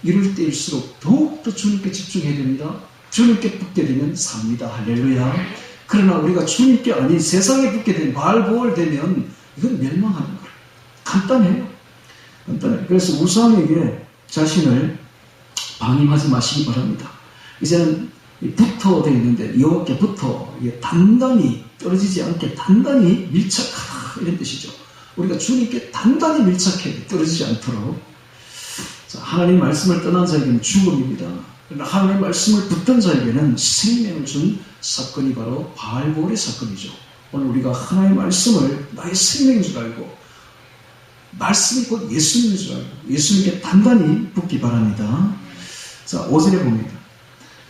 이럴 때일수록 더욱더 주님께 집중해야 됩니다. 주님께 붙게 되면 삽니다. 할렐루야. 그러나 우리가 주님께 아닌 세상에 붙게 되면 바알보알 되면 이건 멸망하는 거예요. 간단해요. 그래서 우상에게 자신을 방임하지 마시기 바랍니다. 이제는 붙어 되어 있는데 여호와께 붙어 단단히 떨어지지 않게 단단히 밀착하라 이런 뜻이죠. 우리가 주님께 단단히 밀착해 떨어지지 않도록. 자, 하나님 말씀을 떠난 자에게는 죽음입니다. 그러나 하나님 말씀을 붙든 자에게는 생명을 준 사건이 바로 바알보알의 사건이죠. 오늘 우리가 하나님의 말씀을 나의 생명인 줄 알고 말씀이 곧 예수님인 줄 알고 예수님께 단단히 붙기 바랍니다. 자, 5절에 봅니다.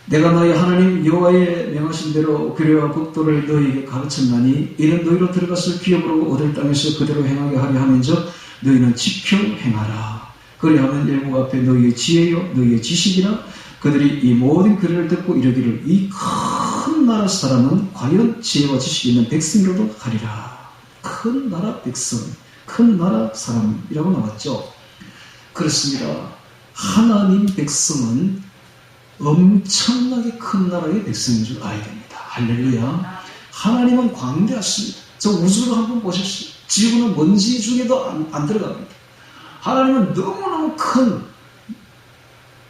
내가 너희 하나님 여호와의 명하신 대로 규례와 법도를 너희에게 가르쳤나니 이는 너희로 들어갔을 기업으로 얻을 땅에서 그대로 행하게 하려 함인즉 너희는 지켜 행하라. 그리하면 일국 앞에 너희의 지혜요 너희의 지식이나 그들이 이 모든 규례를 듣고 이르기를 이 큰 나라 사람은 과연 지혜와 지식이 있는 백성이라도 하리라. 큰 나라 백성, 큰 나라 사람이라고 나왔죠. 그렇습니다. 하나님 백성은 엄청나게 큰 나라의 백성인 줄 알아야 됩니다. 할렐루야. 하나님은 광대하십니다. 저 우주를 한번 보십시오. 지구는 먼지 중에도 안 들어갑니다. 하나님은 너무너무 큰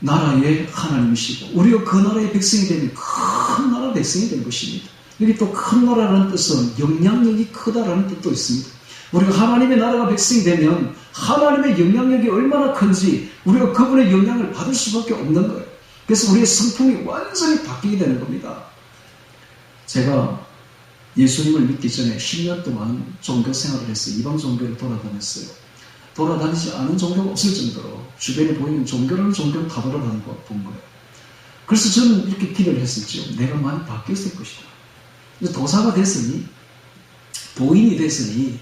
나라의 하나님이시고 우리가 그 나라의 백성이 되면 큰 나라 백성이 된 것입니다. 여기 또 큰 나라라는 뜻은 영향력이 크다라는 뜻도 있습니다. 우리가 하나님의 나라가 백성이 되면 하나님의 영향력이 얼마나 큰지 우리가 그분의 영향을 받을 수밖에 없는 거예요. 그래서 우리의 성품이 완전히 바뀌게 되는 겁니다. 제가 예수님을 믿기 전에 10년 동안 종교 생활을 했어요. 이방 종교를 돌아다녔어요. 돌아다니지 않은 종교가 없을 정도로 주변에 보이는 종교라는 종교를 다 돌아다니고 본 거예요. 그래서 저는 이렇게 기도를 했었죠. 내가 많이 바뀌었을 것이다. 도사가 됐으니, 도인이 됐으니,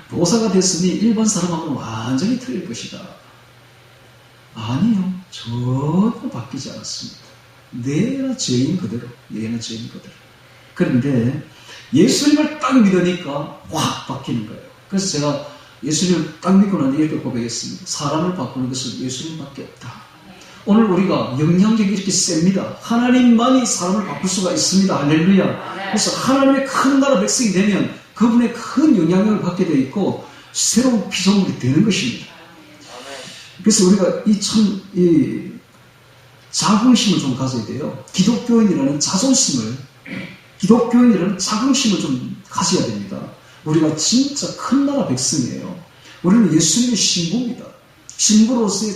도사가 됐으니 일반 사람하고는 완전히 틀릴 것이다. 아니요. 전혀 바뀌지 않았습니다. 내나 죄인 그대로, 내나 죄인 그대로. 그런데 예수님을 딱 믿으니까 확 바뀌는 거예요. 그래서 제가 예수님을 딱 믿고 나서 이렇게 고백했습니다. 사람을 바꾸는 것은 예수님밖에 없다. 오늘 우리가 영향력이 이렇게 셉니다. 하나님만이 사람을 바꿀 수가 있습니다. 할렐루야. 그래서 하나님의 큰 나라 백성이 되면 그분의 큰 영향력을 받게 되어 있고 새로운 피조물이 되는 것입니다. 그래서 우리가 이 자긍심을 좀 가져야 돼요. 기독교인이라는 자존심을, 기독교인이라는 자긍심을 좀 가져야 됩니다. 우리가 진짜 큰 나라 백성이에요. 우리는 예수님의 신부입니다. 신부로서의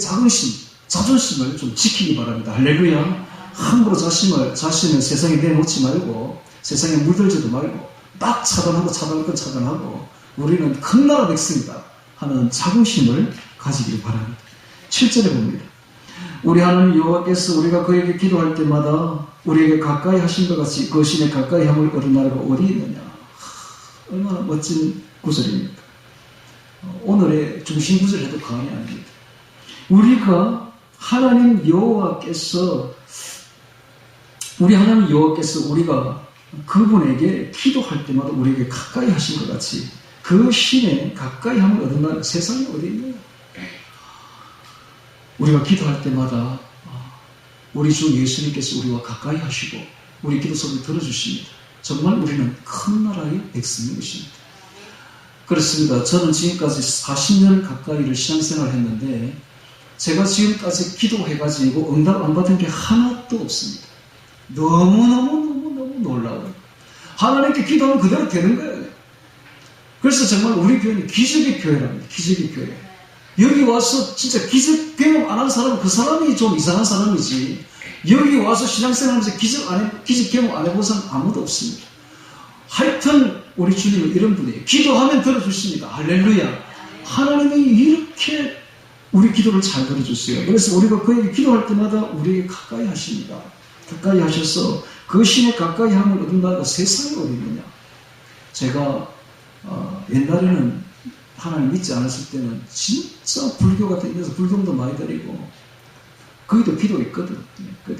자존심을 좀 지키기 바랍니다. 할렐루야. 함부로 자신을 세상에 내놓지 말고, 세상에 물들지도 말고, 딱 차단하고 차단할 건 차단하고, 우리는 큰 나라 백성이다 하는 자긍심을 가지기를 바랍니다. 7절에 봅니다. 우리 하나님 여호와께서 우리가 그에게 기도할 때마다 우리에게 가까이 하신 것 같이 그 신에 가까이 함을 얻은 나라가 어디 있느냐. 얼마나 멋진 구절입니까? 오늘의 중심 구절에도 과언이 아닙니다. 우리가 우리 하나님 여호와께서 우리가 그분에게 기도할 때마다 우리에게 가까이 하신 것 같이 그 신에 가까이 함을 얻은 나라 세상에 어디 있느냐. 우리가 기도할 때마다 우리 주 예수님께서 우리와 가까이 하시고 우리 기도 소리를 들어주십니다. 정말 우리는 큰 나라의 백성인 것입니다. 그렇습니다. 저는 지금까지 40년 가까이를 신앙생활을 했는데 제가 지금까지 기도해가지고 응답 안 받은 게 하나도 없습니다. 너무 놀라워요. 하나님께 기도하면 그대로 되는 거예요. 그래서 정말 우리 교회는 기적의 교회랍니다. 기적의 교회. 여기 와서 진짜 기적 경험 안 한 사람은 그 사람이 좀 이상한 사람이지, 여기 와서 신앙생활하면서 기적 경험 안 해본 사람 아무도 없습니다. 하여튼 우리 주님은 이런 분이에요. 기도하면 들어주십니다. 할렐루야. 하나님이 이렇게 우리 기도를 잘 들어주세요. 그래서 우리가 그에게 기도할 때마다 우리에게 가까이 하십니다. 가까이 하셔서 그 신에 가까이 함을 얻은 나라가 세상에 어디 있느냐. 제가 옛날에는 하나님 믿지 않았을 때는 진짜 불교 같은 데서 불경도 많이 드리고 거기도 기도 있거든.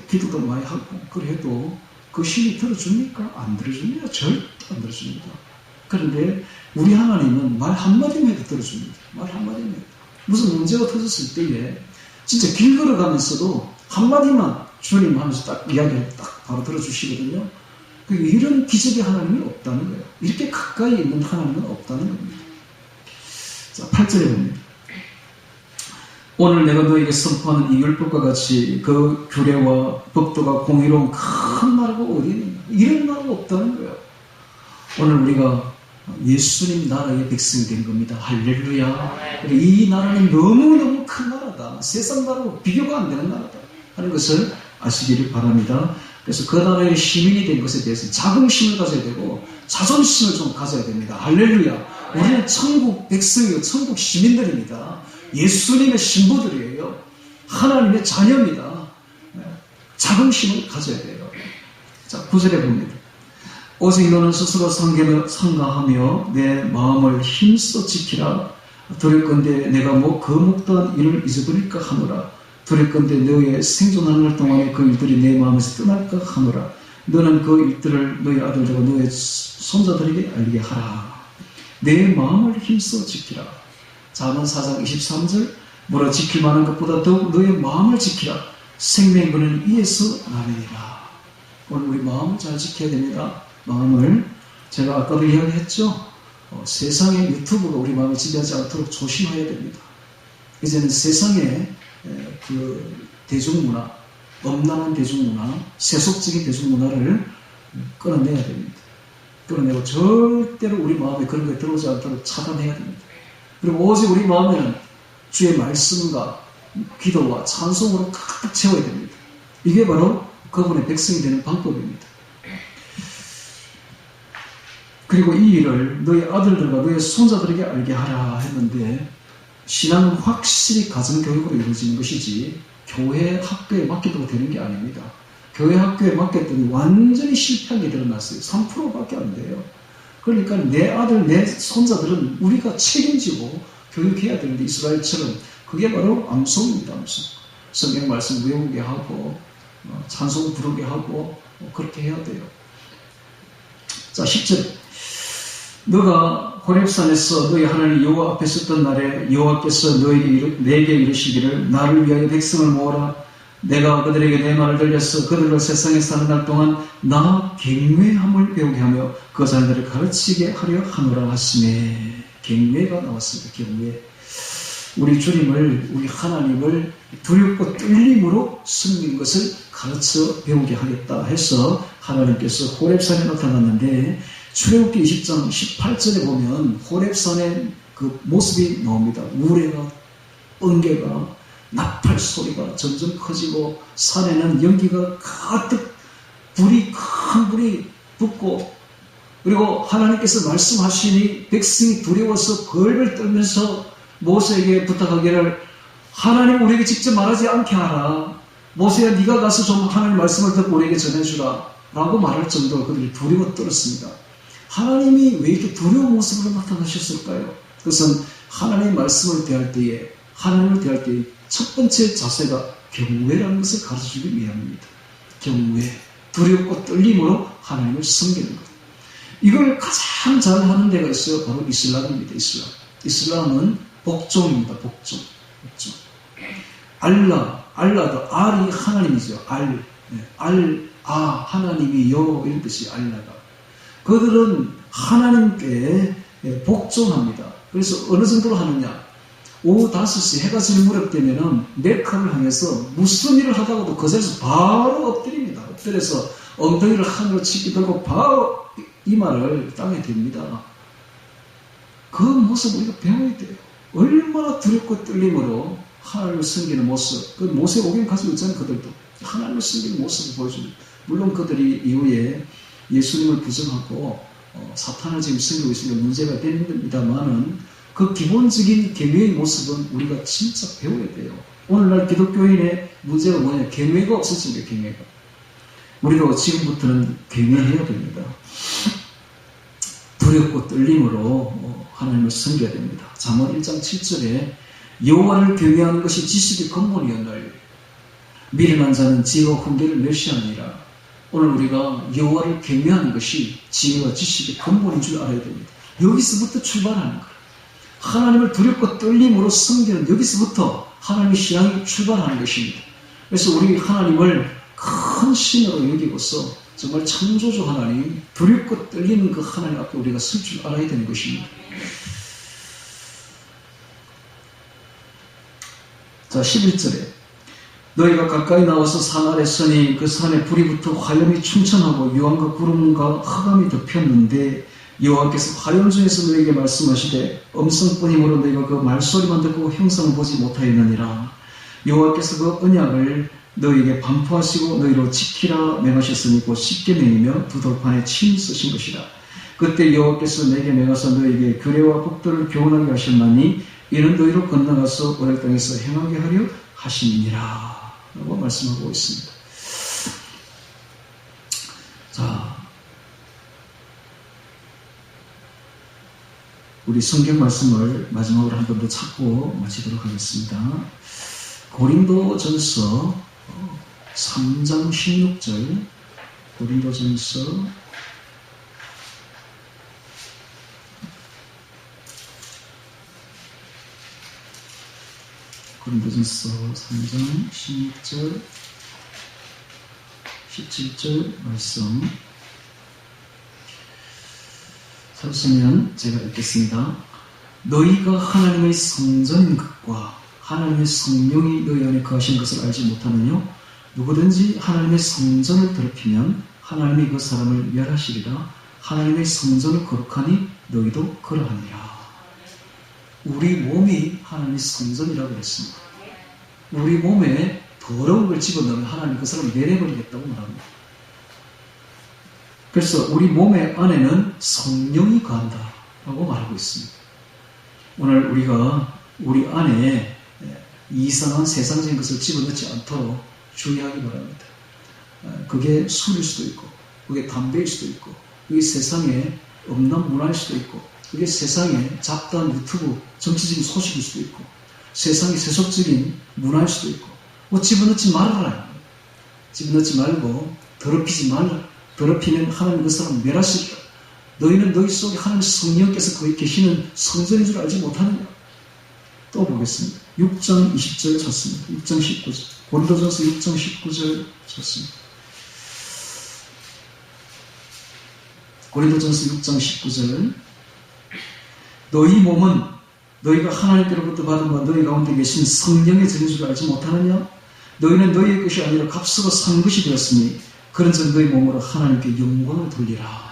기도도 많이 하고 그래도 그 신이 들어줍니까? 안 들어줍니다. 절대 안 들어줍니다. 그런데 우리 하나님은 말 한마디만 해도 들어줍니다. 말 한마디만 해도. 무슨 문제가 터졌을 때에 진짜 길 걸어가면서도 한마디만 주님 하면서 딱 이야기를 딱 바로 들어주시거든요. 이런 기적의 하나님이 없다는 거예요. 이렇게 가까이 있는 하나님은 없다는 겁니다. 자, 8절에 봅니다. 오늘 내가 너에게 선포하는 이 율법과 같이 그 규례와 법도가 공의로운 큰 나라가 어디 있느냐. 이런 나라가 없다는 거예요. 오늘 우리가 예수님 나라의 백성이 된 겁니다. 할렐루야. 이 나라는 너무너무 큰 나라다. 세상 나라로 비교가 안 되는 나라다 하는 것을 아시기를 바랍니다. 그래서 그 나라의 시민이 된 것에 대해서 자긍심을 가져야 되고 자존심을 좀 가져야 됩니다. 할렐루야. 우리는 천국 백성이요, 천국 시민들입니다. 예수님의 신부들이에요. 하나님의 자녀입니다. 자긍심을 가져야 돼요. 자, 9절에 봅니다. 오직 너는 스스로 상가하며 내 마음을 힘써 지키라. 두렵건대 내가 그 못다한 일을 잊어버릴까 하노라. 두렵건대 너의 생존하는 날 동안에 그 일들이 내 마음에서 떠날까 하노라. 너는 그 일들을 너의 아들들과 너의 손자들에게 알게 하라. 내 마음을 힘써 지키라. 잠언 4장 23절 뭐라 지킬 만한 것보다 더욱 너의 마음을 지키라. 생명의 근원은 이에서 나느니라. 오늘 우리 마음을 잘 지켜야 됩니다. 마음을 제가 아까도 이야기했죠. 세상의 유튜브가 우리 마음을 지배하지 않도록 조심해야 됩니다. 이제는 세상의 그 대중문화, 엄난한 대중문화, 세속적인 대중문화를 끊어내야 됩니다. 끊어내고 절대로 우리 마음에 그런 게 들어오지 않도록 차단해야 됩니다. 그리고 오직 우리 마음에는 주의 말씀과 기도와 찬송으로 가득 채워야 됩니다. 이게 바로 그분의 백성이 되는 방법입니다. 그리고 이 일을 너희 아들들과 너희 손자들에게 알게 하라 했는데, 신앙은 확실히 가정교육으로 이루어지는 것이지 교회 학교에 맡겨도 되는 게 아닙니다. 교회 학교에 맡겼더니 완전히 실패한 게 드러났어요. 3%밖에 안 돼요. 그러니까 내 아들, 내 손자들은 우리가 책임지고 교육해야 되는데, 이스라엘처럼 그게 바로 암송입니다. 암송. 성경 말씀 외우게 하고 찬송 부르게 하고 그렇게 해야 돼요. 자, 10절. 너가 호렙산에서 너희 하나님 여호와 앞에 섰던 날에 여호와께서 내게 이르시기를 나를 위하여 백성을 모으라. 내가 그들에게 내 말을 들려서 그들로 세상에 사는 날 동안 나 경외함을 배우게 하며 그 자녀들을 가르치게 하려 하노라 하시네. 경외가 나왔습니다. 경외. 우리 주님을, 우리 하나님을 두렵고 떨림으로 섬기는 것을 가르쳐 배우게 하겠다 해서 하나님께서 호렙산에 나타났는데, 출애굽기 20장 18절에 보면 호렙산의 그 모습이 나옵니다. 우레가, 번개가, 나팔 소리가 점점 커지고 산에는 연기가 가득 큰 불이 붙고, 그리고 하나님께서 말씀하시니 백성이 두려워서 벌벌 떨면서 모세에게 부탁하기를 하나님 우리에게 직접 말하지 않게 하라. 모세야 네가 가서 좀 하나님 말씀을 듣고 우리에게 전해주라 라고 말할 정도로 그들이 두려워 떨었습니다. 하나님이 왜 이렇게 두려운 모습으로 나타나셨을까요? 그것은 하나님의 말씀을 대할 때에, 하나님을 대할 때에 첫 번째 자세가 경외라는 것을 가르쳐주기 위함입니다. 경외, 두렵고 떨림으로 하나님을 섬기는 것. 이걸 가장 잘 하는 데가 있어요. 바로 이슬람입니다. 이슬람은 복종입니다. 복종. 알라도 알이 하나님이죠. 하나님이요 이런 뜻이 알라가. 그들은 하나님께 복종합니다. 그래서 어느 정도로 하느냐? 오후 5시 해가 질 무렵 되면은 메카를 향해서 무슨 일을 하다가도 그 자리에서 바로 엎드립니다. 엎드려서 엉덩이를 하늘로 치기 들고 바로 이마를 땅에 댑니다. 그 모습 우리가 배워야 돼요. 얼마나 두렵고 떨림으로 하나님을 섬기는 모습. 그 모세오경 가지고 있잖아요. 그들도 하나님을 섬기는 모습을 보여줍니다. 물론 그들이 이후에 예수님을 부정하고 사탄을 지금 섬기고 있으니까 문제가 됩니다만은 그 기본적인 경외의 모습은 우리가 진짜 배워야 돼요. 오늘날 기독교인의 문제가 뭐냐? 경외가 없어집니다. 경외가. 우리도 지금부터는 경외해야 됩니다. 두렵고 떨림으로 하나님을 섬겨야 됩니다. 잠언 1장 7절에 여호와를 경외하는 것이 지식의 근본이었나요? 미련한 자는 지혜와 훈계를 멸시하니라. 오늘 우리가 여호와를 경외하는 것이 지혜와 지식의 근본인 줄 알아야 됩니다. 여기서부터 출발하는 거예요. 하나님을 두렵고 떨림으로 섬기는 여기서부터 하나님의 신앙이 출발하는 것입니다. 그래서 우리 하나님을 큰 신으로 여기고서 정말 창조주 하나님, 두렵고 떨리는 그 하나님 앞에 우리가 설 줄 알아야 되는 것입니다. 자, 11절에 너희가 가까이 나와서 산 아래 서니 그 산에 불이 붙어 화염이 충천하고 유황과 구름과 흑암이 덮였는데 여호와께서 화염 중에서 너희에게 말씀하시되 음성뿐이므로 너희가 그 말소리만 듣고 형상을 보지 못하였느니라. 여호와께서 그 언약을 너희에게 반포하시고 너희로 지키라 맹하셨으니 곧 십계명이며 두 돌판에 침 쓰신 것이라. 그때 여호와께서 내게 맹하사 너희에게 규례와 법도를 교훈하게 하셨나니 이는 너희로 건너가서 오늘 땅에서 행하게 하려 하심이니라 라고 말씀하고 있습니다. 자, 우리 성경 말씀을 마지막으로 한 번 더 찾고 마치도록 하겠습니다. 고린도전서 3장 16절, 고린도전서 3장 16절, 17절 말씀 찾으시면 제가 읽겠습니다. 너희가 하나님의 성전인 것과 하나님의 성령이 너희 안에 거하시는 것을 알지 못하느냐? 누구든지 하나님의 성전을 더럽히면 하나님이 그 사람을 멸하시리라. 하나님의 성전을 거룩하니 너희도 그러하니라. 우리 몸이 하나님의 성전이라고 그랬습니다. 우리 몸에 더러운 걸 집어넣으면 하나님 그 사람을 멸해버리겠다고 말합니다. 그래서 우리 몸의 안에는 성령이 거한다라고 말하고 있습니다. 오늘 우리가 우리 안에 이상한 세상적인 것을 집어넣지 않도록 주의하기 바랍니다. 그게 술일 수도 있고, 그게 담배일 수도 있고, 그게 세상에 음란 문화일 수도 있고, 그게 세상에 잡다한 유튜브 정치적인 소식일 수도 있고, 세상의 세속적인 문화일 수도 있고, 뭐 집어넣지 말아라. 집어넣지 말고 더럽히지 말라. 더럽히면 하나님 그 사람 멸하시리라. 너희는 너희 속에 하나님 성령께서 거기 계시는 성전인 줄 알지 못하느냐. 또 보겠습니다. 6장 20절 찾습니다. 6장 19절. 고린도전서 6장 19절 찾습니다. 고린도전서 6장 19절. 너희 몸은 너희가 하나님께로부터 받은 바 너희 가운데 계신 성령의 전인 줄 알지 못하느냐? 너희는 너희의 것이 아니라 값으로 산 것이 되었으니 그런즉 너희 몸으로 하나님께 영광을 돌리라.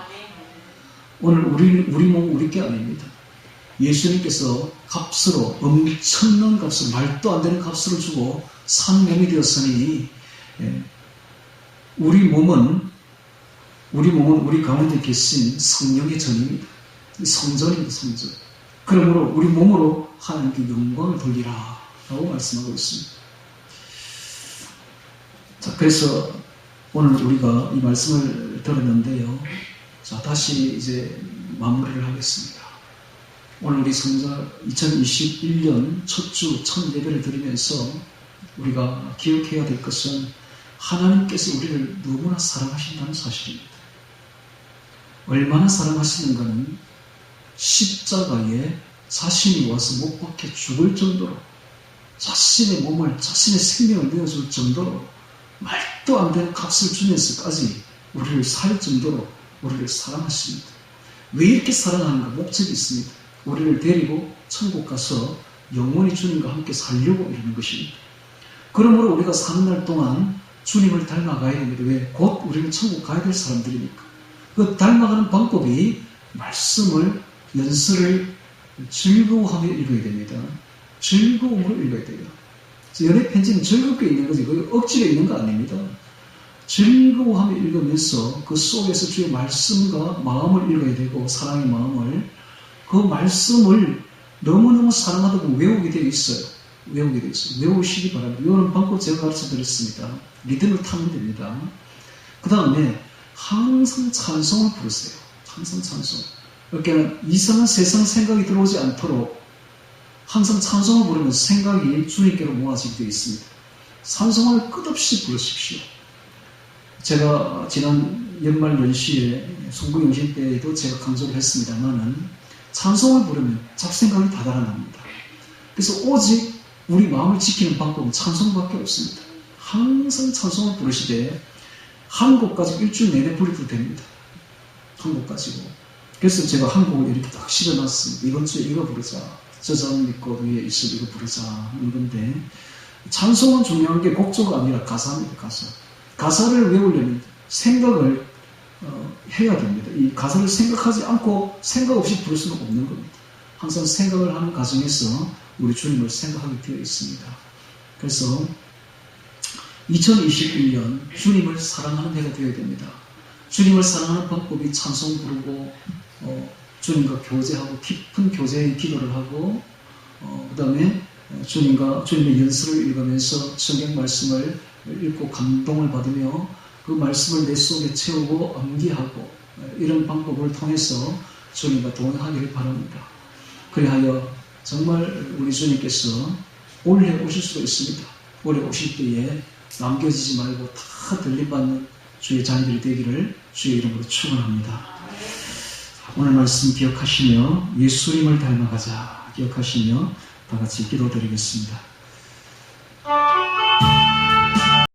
오늘 우리 몸 우리 게 아닙니다. 예수님께서 값으로 엄청난 값으로 말도 안 되는 값으로 주고 산 몸이 되었으니 우리 몸은 우리 가운데 계신 성령의 전입니다. 성전입니다. 성전. 그러므로 우리 몸으로 하나님께 영광을 돌리라 라고 말씀하고 있습니다. 자, 그래서 오늘 우리가 이 말씀을 들었는데요. 자, 다시 이제 마무리를 하겠습니다. 오늘 우리 성자 2021년 첫 주, 첫 예배를 드리면서 우리가 기억해야 될 것은 하나님께서 우리를 너무나 사랑하신다는 사실입니다. 얼마나 사랑하시는가는 십자가에 자신이 와서 못 박혀 죽을 정도로 자신의 몸을, 자신의 생명을 내어줄 정도로 말도 안 되는 값을 주면서까지 우리를 살 정도로 우리를 사랑하십니다. 왜 이렇게 사랑하는가? 목적이 있습니다. 우리를 데리고 천국 가서 영원히 주님과 함께 살려고 이러는 것입니다. 그러므로 우리가 사는 날 동안 주님을 닮아가야 됩니다. 왜? 곧 우리는 천국 가야 될 사람들이니까. 그 닮아가는 방법이 말씀을, 연설을 즐거워하며 읽어야 됩니다. 즐거움으로 읽어야 돼요. 연애 편지는 즐겁게 읽는 거지, 그게 억지로 읽는 거 아닙니다. 즐거워하며 읽으면서 그 속에서 주의 말씀과 마음을 읽어야 되고, 사랑의 마음을, 그 말씀을 너무너무 사랑하다 보면 외우게 되어 있어요. 외우시기 바랍니다. 외우는 방법 제가 가르쳐 드렸습니다. 리듬을 타면 됩니다. 그 다음에 항상 찬송을 부르세요. 항상 찬송. 그러니까 이상한 세상 생각이 들어오지 않도록 항상 찬송을 부르면서 생각이 주님께로 모아지게 되어 있습니다. 찬송을 끝없이 부르십시오. 제가 지난 연말 연시에 송구영신 때에도 제가 강조를 했습니다만은 찬송을 부르면 잡생각이 다 달아납니다. 그래서 오직 우리 마음을 지키는 방법은 찬송밖에 없습니다. 항상 찬송을 부르시되 한 곡 가지고 일주일 내내 부르도 됩니다. 한 곡 가지고. 그래서 제가 한 곡을 이렇게 딱 실어놨습니다. 이번 주에 이거 부르자. 저장 믿고 위에 있어 이거 부르자. 이건데 찬송은 중요한 게 곡조가 아니라 가사입니다. 가사. 가사를 외우려면 생각을 해야 됩니다. 이 가사를 생각하지 않고 생각 없이 부를 수는 없는 겁니다. 항상 생각을 하는 과정에서 우리 주님을 생각하게 되어 있습니다. 그래서 2021년 주님을 사랑하는 해가 되어야 됩니다. 주님을 사랑하는 방법이 찬송 부르고 주님과 교제하고 깊은 교제의 기도를 하고 그 다음에 주님의 연설을 읽으면서 성경 말씀을 읽고 감동을 받으며 그 말씀을 내 속에 채우고 암기하고 이런 방법을 통해서 주님과 동행하기를 바랍니다. 그리하여 정말 우리 주님께서 올해 오실 수도 있습니다. 올해 오실 때에 남겨지지 말고 다 들림받는 주의 자녀들이 되기를 주의 이름으로 축원합니다. 오늘 말씀 기억하시며 예수님을 닮아가자 기억하시며 다 같이 기도드리겠습니다.